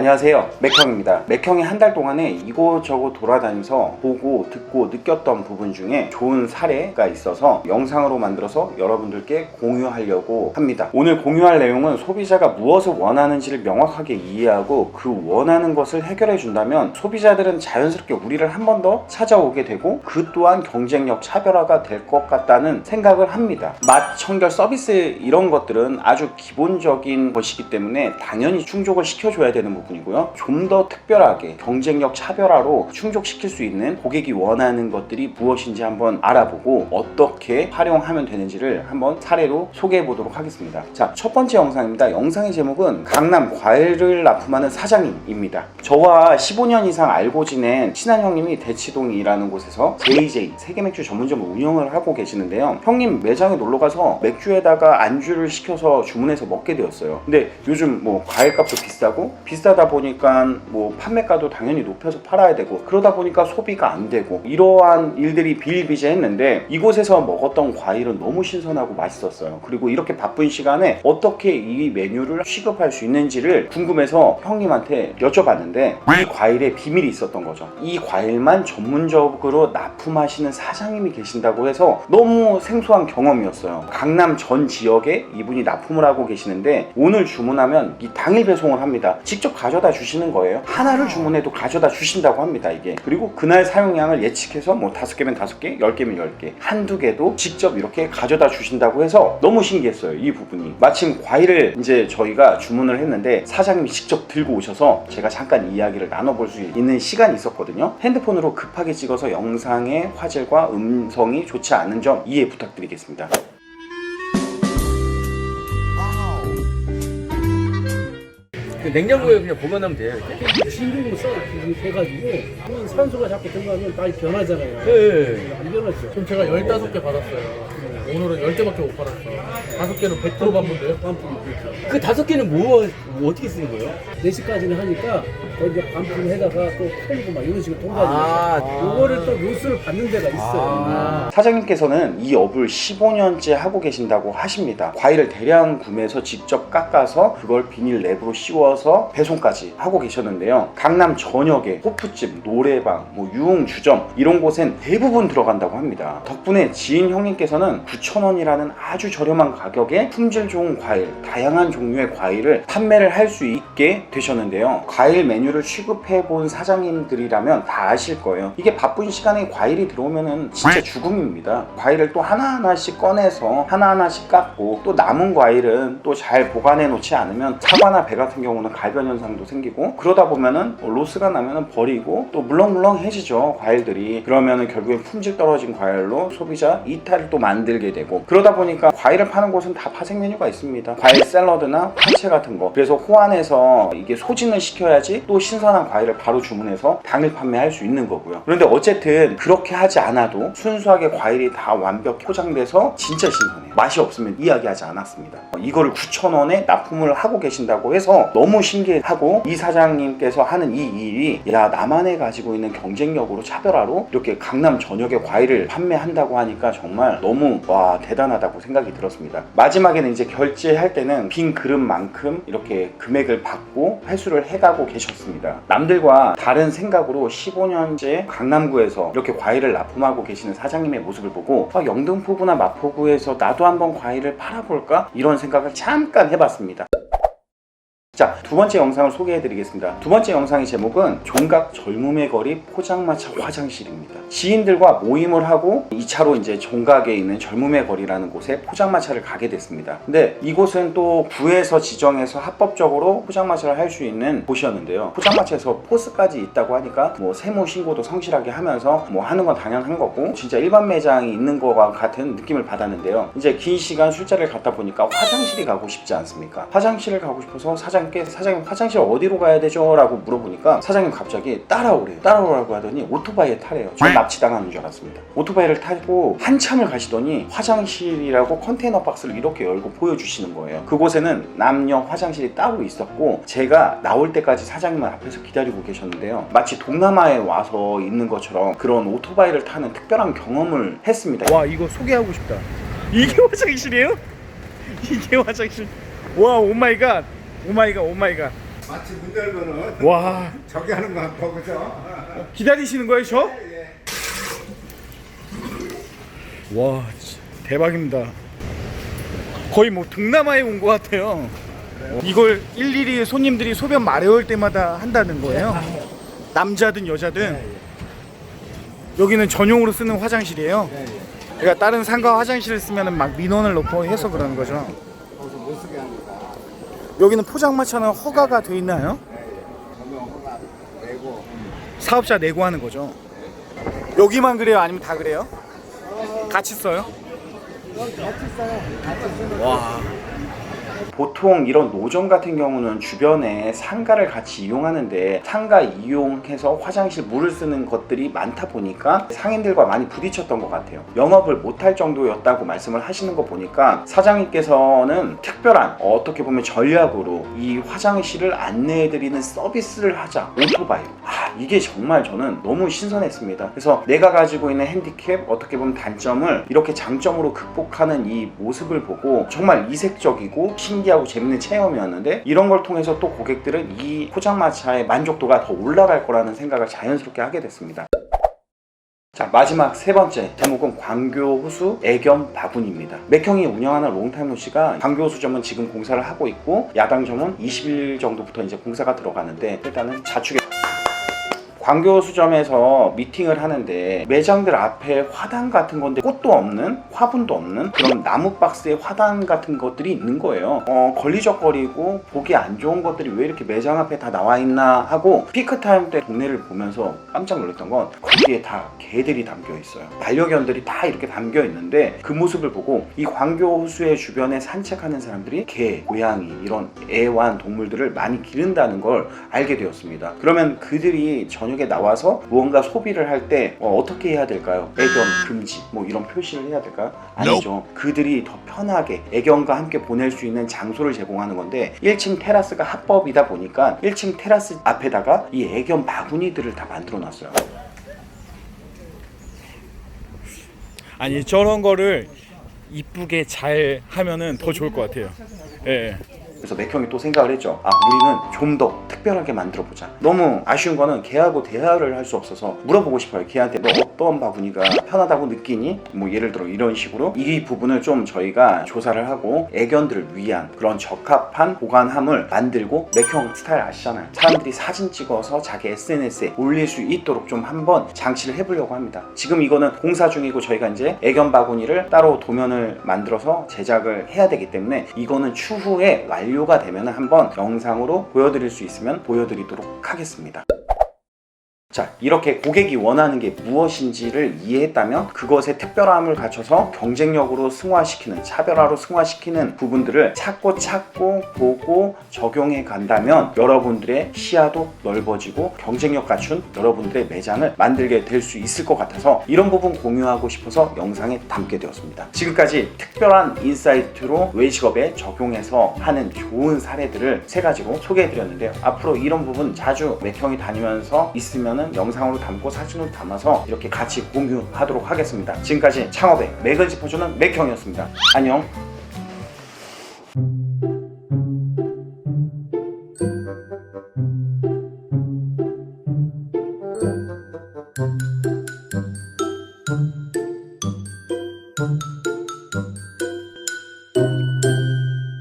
안녕하세요, 맥형입니다. 맥형이 한 달 동안에 이곳저곳 돌아다니면서 보고 듣고 느꼈던 부분 중에 좋은 사례가 있어서 영상으로 만들어서 여러분들께 공유하려고 합니다. 오늘 공유할 내용은 소비자가 무엇을 원하는지를 명확하게 이해하고 그 원하는 것을 해결해 준다면 소비자들은 자연스럽게 우리를 한 번 더 찾아오게 되고 그 또한 경쟁력 차별화가 될 것 같다는 생각을 합니다. 맛, 청결, 서비스 이런 것들은 아주 기본적인 것이기 때문에 당연히 충족을 시켜줘야 되는 부분이고요. 좀 더 특별하게 경쟁력 차별화로 충족시킬 수 있는 고객이 원하는 것들이 무엇인지 한번 알아보고 어떻게 활용하면 되는지를 한번 사례로 소개해 보도록 하겠습니다. 자, 첫 번째 영상입니다. 영상의 제목은 강남 과일을 납품하는 사장님입니다. 저와 15년 이상 알고 지낸 친한 형님이 대치동이라는 곳에서 JJ 세계맥주 전문점을 운영을 하고 계시는데요. 형님 매장에 놀러가서 맥주에다가 안주를 시켜서 주문해서 먹게 되었어요. 근데 요즘 뭐 과일값도 비싸고 비싸다 보니까 뭐 판매가도 당연히 높여서 팔아야 되고 그러다 보니까 소비가 안 되고 이러한 일들이 비일비재했는데 이곳에서 먹었던 과일은 너무 신선하고 맛있었어요. 그리고 이렇게 바쁜 시간에 어떻게 이 메뉴를 취급할 수 있는지를 궁금해서 형님한테 여쭤봤는데 이 과일에 비밀이 있었던 거죠. 이 과일만 전문적으로 납품하시는 사장님이 계신다고 해서 너무 생소한 경험이었어요. 강남 전 지역에 이분이 납품을 하고 계시는데 오늘 주문하면 이 당일 배송을 합니다. 직접 가져다 주시는 거예요. 하나를 주문해도 가져다 주신다고 합니다. 이게 그리고 그날 사용량을 예측해서 뭐 5개면 5개, 10개면 10개, 한두 개도 직접 이렇게 가져다 주신다고 해서 너무 신기했어요. 이 부분이 마침 과일을 이제 저희가 주문을 했는데 사장님이 직접 들고 오셔서 제가 잠깐 이야기를 나눠볼 수 있는 시간이 있었거든요. 핸드폰으로 급하게 찍어서 영상의 화질과 음성이 좋지 않은 점 이해 부탁드리겠습니다. 냉장고에 그냥 보관하면 돼요, 이렇게? 진공으로 해가지고 산소가 자꾸 들어가면 많이 변하잖아요. 네. 안 변하죠. 지금 제가 15개 받았어요. 오늘은 10개밖에 못 받았어. 5개는 100% 반분돼요? 그 5개는 뭐 어떻게 쓰는 거예요? 4시까지는 하니까 거기 이제 반품해다가 또 통고 막 이런 식으로 통과하는 아, 거죠. 그거를 또 로스를 받는 데가 있어요. 사장님께서는 이 업을 15년째 하고 계신다고 하십니다. 과일을 대량 구매해서 직접 깎아서 그걸 비닐 랩으로 씌워서 배송까지 하고 계셨는데요. 강남 전역에 호프집, 노래방, 뭐 유흥주점 이런 곳엔 대부분 들어간다고 합니다. 덕분에 지인 형님께서는 9,000원이라는 아주 저렴한 가격에 품질 좋은 과일, 다양한 종류의 과일을 판매를 할 수 있게 되셨는데요. 과일 메뉴를 취급해 본 사장님들이라면 다 아실 거예요. 이게 바쁜 시간에 과일이 들어오면은 진짜 죽음입니다. 과일을 또 하나하나씩 꺼내서 하나하나씩 깎고 또 남은 과일은 또 잘 보관해 놓지 않으면 사과나 배 같은 경우는 갈변 현상도 생기고 그러다 보면은 로스가 나면은 버리고 또 물렁물렁해지죠, 과일들이. 그러면은 결국엔 품질 떨어진 과일로 소비자 이탈을 또 만들게 되고 그러다 보니까 과일을 파는 곳은 다 파생 메뉴가 있습니다. 과일 샐러드나 화채 같은 거. 그래서 호환해서 이게 소진을 시켜야지 또 신선한 과일을 바로 주문해서 당일 판매할 수 있는 거고요. 그런데 어쨌든 그렇게 하지 않아도 순수하게 과일이 다 완벽히 포장돼서 진짜 신선해요. 맛이 없으면 이야기하지 않았습니다. 이거를 9,000원에 납품을 하고 계신다고 해서 너무 신기하고 이 사장님께서 하는 이 일이 야, 나만의 가지고 있는 경쟁력으로 차별화로 이렇게 강남 전역에 과일을 판매한다고 하니까 정말 너무 와 대단하다고 생각이 들었습니다. 마지막에는 이제 결제할 때는 빈 그릇만큼 이렇게 금액을 받고 회수를 해가고 계셨습니다. 남들과 다른 생각으로 15년째 강남구에서 이렇게 과일을 납품하고 계시는 사장님의 모습을 보고 영등포구나 마포구에서 나도 한번 과일을 팔아볼까? 이런 생각을 잠깐 해봤습니다. 자, 두 번째 영상을 소개해 드리겠습니다. 두 번째 영상의 제목은 종각 젊음의 거리 포장마차 화장실입니다. 지인들과 모임을 하고 2차로 이제 종각에 있는 젊음의 거리라는 곳에 포장마차를 가게 됐습니다. 근데 이곳은 또 구에서 지정해서 합법적으로 포장마차를 할 수 있는 곳이었는데요. 포장마차에서 포스까지 있다고 하니까 뭐 세무 신고도 성실하게 하면서 뭐 하는 건 당연한 거고 진짜 일반 매장이 있는 거와 같은 느낌을 받았는데요. 이제 긴 시간 술자리를 갔다 보니까 화장실이 가고 싶지 않습니까? 화장실을 가고 싶어서 사장님 화장실 어디로 가야 되죠? 라고 물어보니까 사장님 갑자기 따라오래요. 따라오라고 하더니 오토바이에 타래요. 전 납치당하는 줄 알았습니다. 오토바이를 타고 한참을 가시더니 화장실이라고 컨테이너 박스를 이렇게 열고 보여주시는 거예요. 그곳에는 남녀 화장실이 따로 있었고 제가 나올 때까지 사장님은 앞에서 기다리고 계셨는데요. 마치 동남아에 와서 있는 것처럼 그런 오토바이를 타는 특별한 경험을 했습니다. 와, 이거 소개하고 싶다. 이게 화장실이에요? 이게 화장실. 와, 오마이갓. 오마이갓. 마치 문 열면은 와, 저기 하는 거 보고서 기다리시는 거예요, 저? 와, 진짜 대박입니다. 거의 뭐 동남아에 온 것 같아요. 이걸 일일이 손님들이 소변 마려울 때마다 한다는 거예요. 남자든 여자든. 여기는 전용으로 쓰는 화장실이에요. 그러니까 다른 상가 화장실을 쓰면은 막 민원을 넣고 해서 그러는 거죠. 거기서 못 쓰게 합니다. 여기는 포장마차는 허가가 돼 있나요? 전용 허가 내고 사업자 내고 하는 거죠. 여기만 그래요? 아니면 다 그래요? 같이 써요? 와. 보통 이런 노점 같은 경우는 주변에 상가를 같이 이용하는데 상가 이용해서 화장실 물을 쓰는 것들이 많다 보니까 상인들과 많이 부딪혔던 것 같아요. 영업을 못할 정도였다고 말씀을 하시는 거 보니까 사장님께서는 특별한 어떻게 보면 전략으로 이 화장실을 안내해드리는 서비스를 하자, 오토바이. 이게 정말 저는 너무 신선했습니다. 그래서 내가 가지고 있는 핸디캡, 어떻게 보면 단점을 이렇게 장점으로 극복하는 이 모습을 보고 정말 이색적이고 신기하고 재밌는 체험이었는데, 이런 걸 통해서 또 고객들은 이 포장마차의 만족도가 더 올라갈 거라는 생각을 자연스럽게 하게 됐습니다. 자, 마지막 세 번째 제목은 광교호수 애견 바구니입니다. 맥형이 운영하는 롱타임로시가 광교호수점은 지금 공사를 하고 있고 야당점은 20일 정도부터 이제 공사가 들어가는데, 일단은 자축에 광교수점에서 미팅을 하는데 매장들 앞에 화단 같은 건데 꽃도 없는, 화분도 없는 그런 나무 박스에 화단 같은 것들이 있는 거예요. 걸리적거리고 보기 안 좋은 것들이 왜 이렇게 매장 앞에 다 나와 있나 하고 피크타임 때 동네를 보면서 깜짝 놀랐던 건 거기에 다 개들이 담겨 있어요. 반려견들이 다 이렇게 담겨 있는데, 그 모습을 보고 이 광교호수의 주변에 산책하는 사람들이 개, 고양이 이런 애완 동물들을 많이 기른다는 걸 알게 되었습니다. 그러면 그들이 저녁에 나와서 무언가 소비를 할 때 어떻게 해야 될까요? 애견 금지 뭐 이런 표시를 해야 될까요? 아니죠. 그들이 더 편하게 애견과 함께 보낼 수 있는 장소를 제공하는 건데, 1층 테라스가 합법이다 보니까 1층 테라스 앞에다가 이 애견 바구니들을 다 만들어 놨어요. 아니, 저런 거를 이쁘게 잘 하면은 더 좋을 것 같아요. 예. 그래서 맥형이 또 생각을 했죠. 우리는 좀 더 특별하게 만들어 보자. 너무 아쉬운 거는 걔하고 대화를 할 수 없어서 물어보고 싶어요. 걔한테 너 어떤 바구니가 편하다고 느끼니? 뭐 예를 들어 이런 식으로 이 부분을 좀 저희가 조사를 하고 애견들을 위한 그런 적합한 보관함을 만들고, 맥형 스타일 아시잖아요. 사람들이 사진 찍어서 자기 SNS에 올릴 수 있도록 좀 한번 장치를 해보려고 합니다. 지금 이거는 공사 중이고 저희가 이제 애견 바구니를 따로 도면을 만들어서 제작을 해야 되기 때문에 이거는 추후에 완료가 되면 한번 영상으로 보여드릴 수 있으면 보여드리도록 하겠습니다. 자, 이렇게 고객이 원하는 게 무엇인지를 이해했다면 그것의 특별함을 갖춰서 경쟁력으로 승화시키는, 차별화로 승화시키는 부분들을 찾고 보고 적용해 간다면 여러분들의 시야도 넓어지고 경쟁력 갖춘 여러분들의 매장을 만들게 될 수 있을 것 같아서 이런 부분 공유하고 싶어서 영상에 담게 되었습니다. 지금까지 특별한 인사이트로 외식업에 적용해서 하는 좋은 사례들을 세 가지로 소개해 드렸는데요. 앞으로 이런 부분 자주 맥형이 다니면서 있으면 영상으로 담고 사진으로 담아서 이렇게 같이 공유하도록 하겠습니다. 지금까지 창업에 맥을 짚어주는 맥형이었습니다. 안녕.